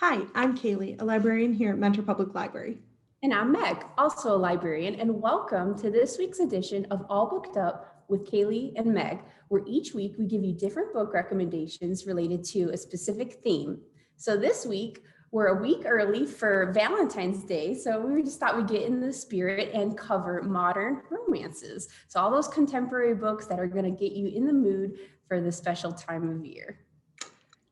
Hi, I'm Cailey, a librarian here at Mentor Public Library. And I'm Meg, also a librarian, and welcome to this week's edition of All Booked Up with Cailey and Meg, where each week we give you different book recommendations related to a specific theme. So this week, we're a week early for Valentine's Day, so we just thought we'd get in the spirit and cover modern romances. So all those contemporary books that are going to get you in the mood for this special time of year.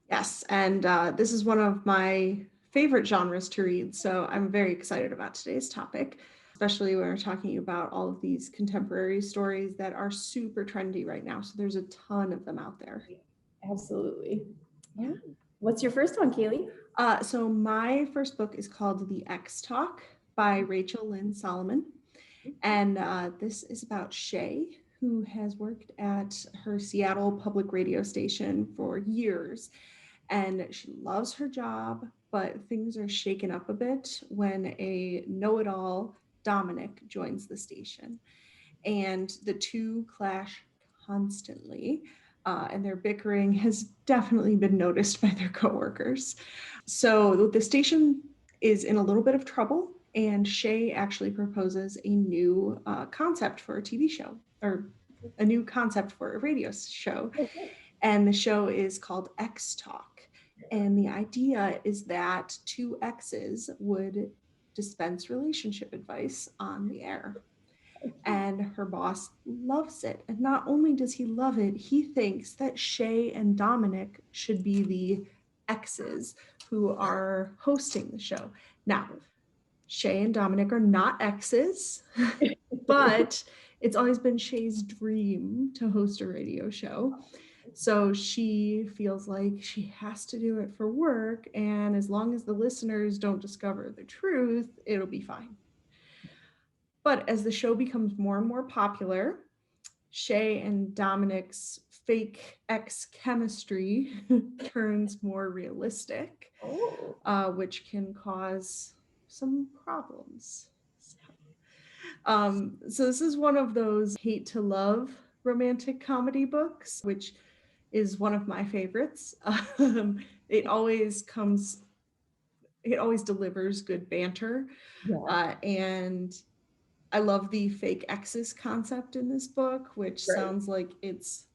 Yes, and this is one of my favorite genres to read, so I'm very excited about today's topic, especially when we're talking about all of these contemporary stories that are super trendy right now. So there's a ton of them out there. Absolutely. Yeah. What's your first one, Cailey? So my first book is called The X Talk by Rachel Lynn Solomon, and this is about Shay, who has worked at her Seattle public radio station for years, and she loves her job, but things are shaken up a bit when a know-it-all, Dominic, joins the station. And the two clash constantly, and their bickering has definitely been noticed by their coworkers. So the station is in a little bit of trouble, and Shay actually proposes a new concept for a TV show, or a new concept for a radio show. And the show is called X Talk. And the idea is that two exes would dispense relationship advice on the air. And her boss loves it. And not only does he love it, he thinks that Shay and Dominic should be the exes who are hosting the show. Now, Shay and Dominic are not exes, but it's always been Shay's dream to host a radio show. So she feels like she has to do it for work, and as long as the listeners don't discover the truth, it'll be fine. But as the show becomes more and more popular, Shay and Dominic's fake ex chemistry turns more realistic, which can cause some problems. So this is one of those hate to love romantic comedy books, which is one of my favorites. It always delivers good banter. Yeah. And I love the fake exes concept in this book, which sounds like it's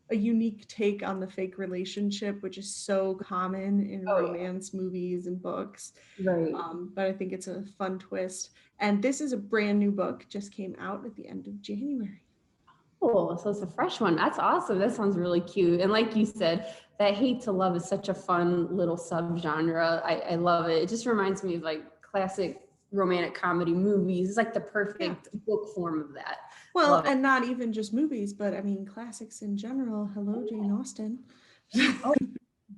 a unique take on the fake relationship, which is so common in romance movies and books. Right. But I think it's a fun twist. And this is a brand new book, just came out at the end of January. Oh, so it's a fresh one. That's awesome. That sounds really cute. And like you said, that hate to love is such a fun little subgenre. I love it. It just reminds me of like classic romantic comedy movies. It's like the perfect book form of that. Well, and not even just movies, but I mean, classics in general. Hello, Jane Austen. Oh,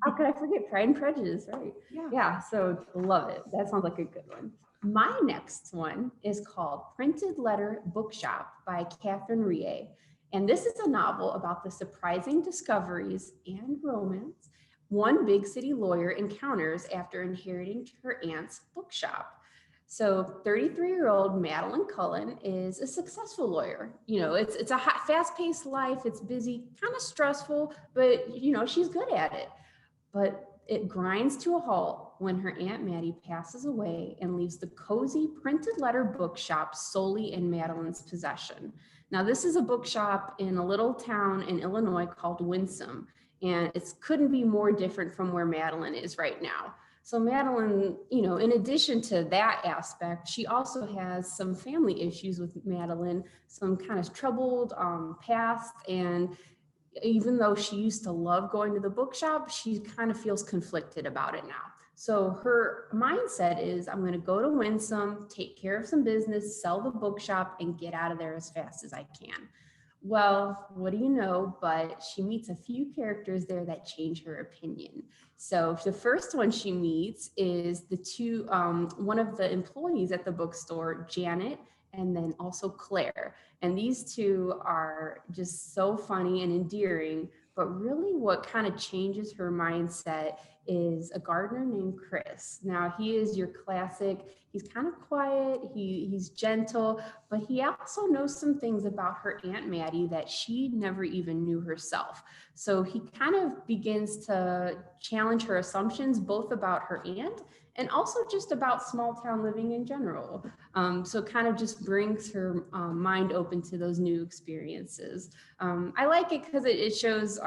how could I forget Pride and Prejudice, right? Yeah, so love it. That sounds like a good one. My next one is called Printed Letter Bookshop by Katherine Reay. And this is a novel about the surprising discoveries and romance one big city lawyer encounters after inheriting her aunt's bookshop. So 33-year-old Madeline Cullen is a successful lawyer. You know, it's a fast-paced life. It's busy, kind of stressful, but, you know, she's good at it. But it grinds to a halt when her Aunt Maddie passes away and leaves the cozy printed letter bookshop solely in Madeline's possession. Now, this is a bookshop in a little town in Illinois called Winsome, and it couldn't be more different from where Madeline is right now. So Madeline, you know, in addition to that aspect, she also has some family issues with Madeline, some kind of troubled past, and even though she used to love going to the bookshop, she kind of feels conflicted about it now. So her mindset is, I'm going to go to Winsome, take care of some business, sell the bookshop, and get out of there as fast as I can. Well, what do you know, but she meets a few characters there that change her opinion. So the first one she meets is one of the employees at the bookstore, Janet, and then also Claire. And these two are just so funny and endearing, but really what kind of changes her mindset is a gardener named Chris. Now, he is your classic, he's kind of quiet, he's gentle, but he also knows some things about her Aunt Maddie that she never even knew herself. So he kind of begins to challenge her assumptions, both about her aunt and also just about small town living in general. So kind of just brings her mind open to those new experiences. I like it because it shows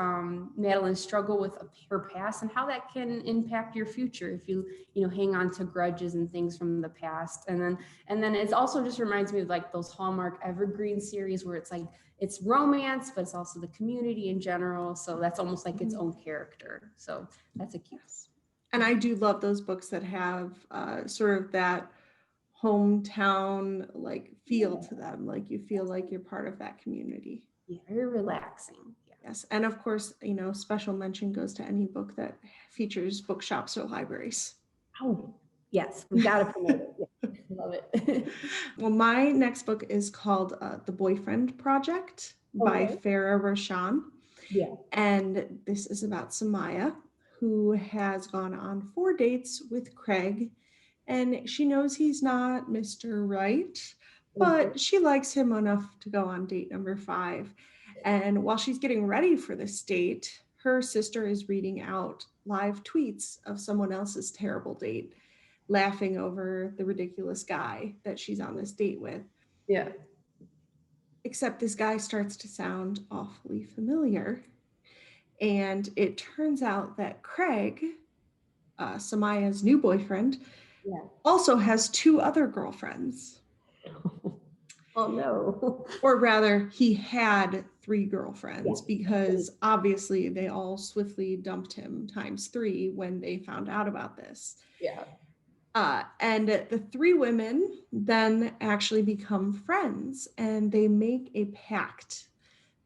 Madeline's struggle with her past and how that can impact your future if you hang on to grudges and things from the past. And then it also just reminds me of like those Hallmark Evergreen series where it's like it's romance, but it's also the community in general. So that's almost like its own character. So that's a cute. And I do love those books that have sort of that hometown like feel to them. Like you feel like you're part of that community. Yeah, very relaxing. Yeah. Yes. And of course, special mention goes to any book that features bookshops or libraries. Oh, yes. We got to promote it. Yeah, love it. Well, my next book is called The Boyfriend Project by Farrah Rochon. Yeah. And this is about Samaya, who has gone on 4 dates with Craig, and she knows he's not Mr. Right, but she likes him enough to go on date number 5. And while she's getting ready for this date, her sister is reading out live tweets of someone else's terrible date, laughing over the ridiculous guy that she's on this date with. Yeah. Except this guy starts to sound awfully familiar. And it turns out that Craig, Samaya's new boyfriend, also has 2 other girlfriends. Oh no. Or rather, he had 3 girlfriends because obviously they all swiftly dumped him ×3 when they found out about this. Yeah. And the 3 women then actually become friends, and they make a pact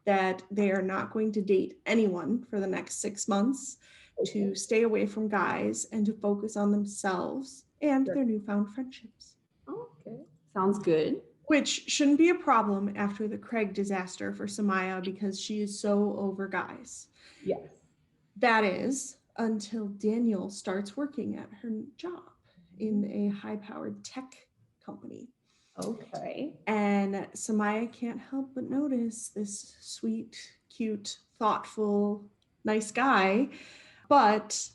that they are not going to date anyone for the next 6 months, to stay away from guys and to focus on themselves and their newfound friendships. Okay. Sounds good. Which shouldn't be a problem after the Craig disaster for Samaya because she is so over guys. Yes. That is until Daniel starts working at her job in a high-powered tech company. Okay. And Samaya can't help but notice this sweet, cute, thoughtful, nice guy, but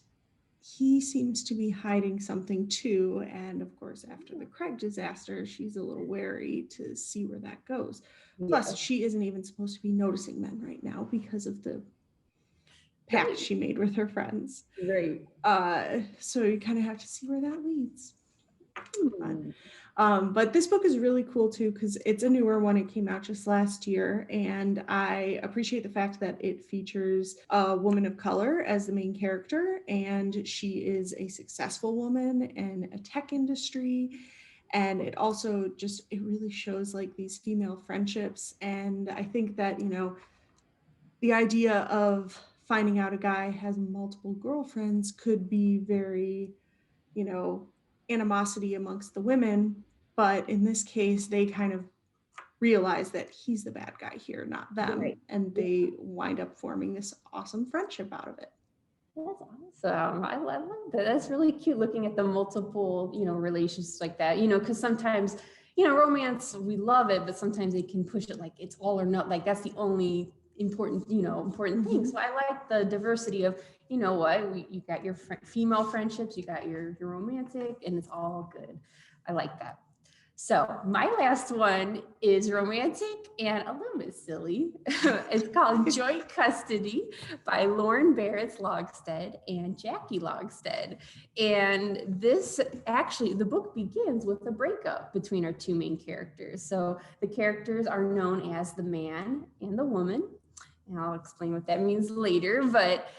he seems to be hiding something too. And of course, after the Craig disaster, she's a little wary to see where that goes. Plus, she isn't even supposed to be noticing men right now because of the pact she made with her friends. Right. So you kind of have to see where that leads. But this book is really cool too because it's a newer one. It came out just last year, and I appreciate the fact that it features a woman of color as the main character, and she is a successful woman in a tech industry. And it also it really shows like these female friendships. And I think that, the idea of finding out a guy has multiple girlfriends could be very, animosity amongst the women. But in this case, they kind of realize that he's the bad guy here, not them. Right. And they wind up forming this awesome friendship out of it. That's awesome. I love that. That's really cute looking at the multiple, relationships like that, because sometimes, romance, we love it, but sometimes they can push it like it's all or not. Like that's the only important thing. So I like the diversity of, you got your female friendships, you got your romantic, and it's all good. I like that. So my last one is romantic and a little bit silly. It's called Joint Custody by Lauren Baratz-Logsted and Jackie Logsted. And this the book begins with a breakup between our 2 main characters. So the characters are known as the man and the woman. And I'll explain what that means later, but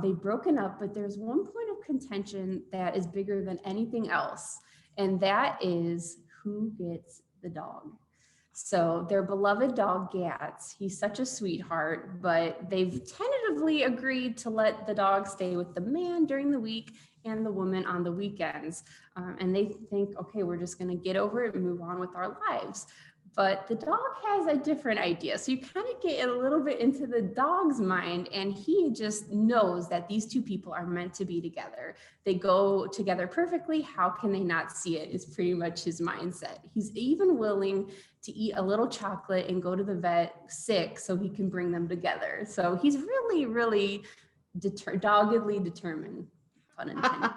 they've broken up, but there's one point of contention that is bigger than anything else. And that is who gets the dog. So their beloved dog, Gats, he's such a sweetheart, but they've tentatively agreed to let the dog stay with the man during the week and the woman on the weekends. And they think, okay, we're just going to get over it and move on with our lives. But the dog has a different idea. So you kind of get a little bit into the dog's mind, and he just knows that these two people are meant to be together. They go together perfectly. How can they not see it? Is pretty much his mindset. He's even willing to eat a little chocolate and go to the vet sick so he can bring them together. So he's really, really doggedly determined, pun intended.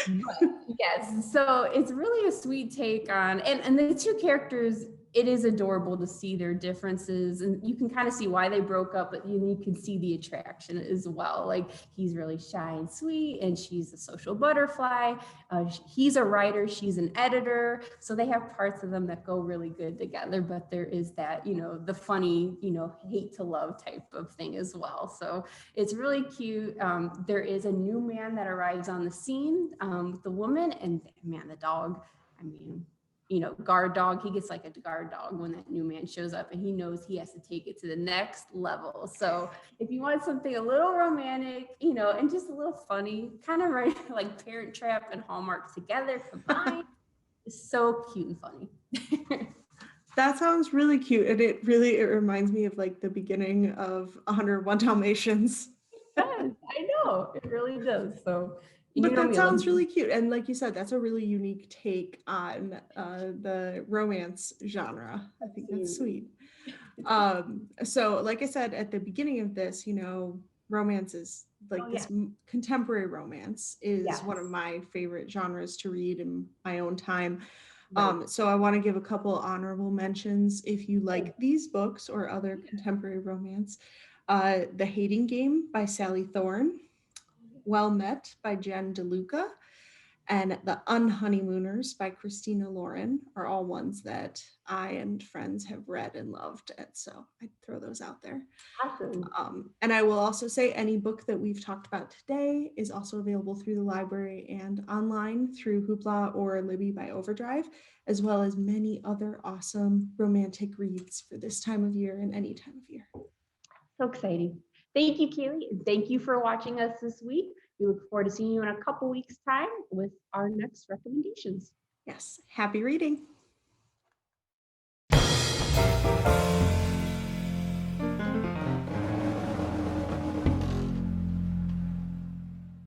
But yes, so it's really a sweet take on, and the two characters, it is adorable to see their differences, and you can kind of see why they broke up, but you can see the attraction as well. Like, he's really shy and sweet, and she's a social butterfly. He's a writer, she's an editor, so they have parts of them that go really good together, but there is that, the funny, hate to love type of thing as well. So it's really cute. There is a new man that arrives on the scene with the woman, and man, the dog, guard dog, he gets like a guard dog when that new man shows up, and he knows he has to take it to the next level. So if you want something a little romantic, and just a little funny, kind of right, like Parent Trap and Hallmark together combined, it's so cute and funny. That sounds really cute, and it reminds me of like the beginning of 101 Dalmatians. It does. I know, it really does. So, but that sounds really cute, and like you said, that's a really unique take on the romance genre. I think that's sweet. So, like I said at the beginning of this, romance is like contemporary romance is one of my favorite genres to read in my own time. Right. So I want to give a couple honorable mentions if you like these books or other contemporary romance. The Hating Game by Sally Thorne, Well Met by Jen DeLuca, and The Unhoneymooners by Christina Lauren are all ones that I and friends have read and loved. And so I'd throw those out there. Awesome. And I will also say any book that we've talked about today is also available through the library and online through Hoopla or Libby by Overdrive, as well as many other awesome romantic reads for this time of year and any time of year. So exciting. Thank you, Cailey. And thank you for watching us this week. We look forward to seeing you in a couple weeks' time with our next recommendations. Yes, happy reading.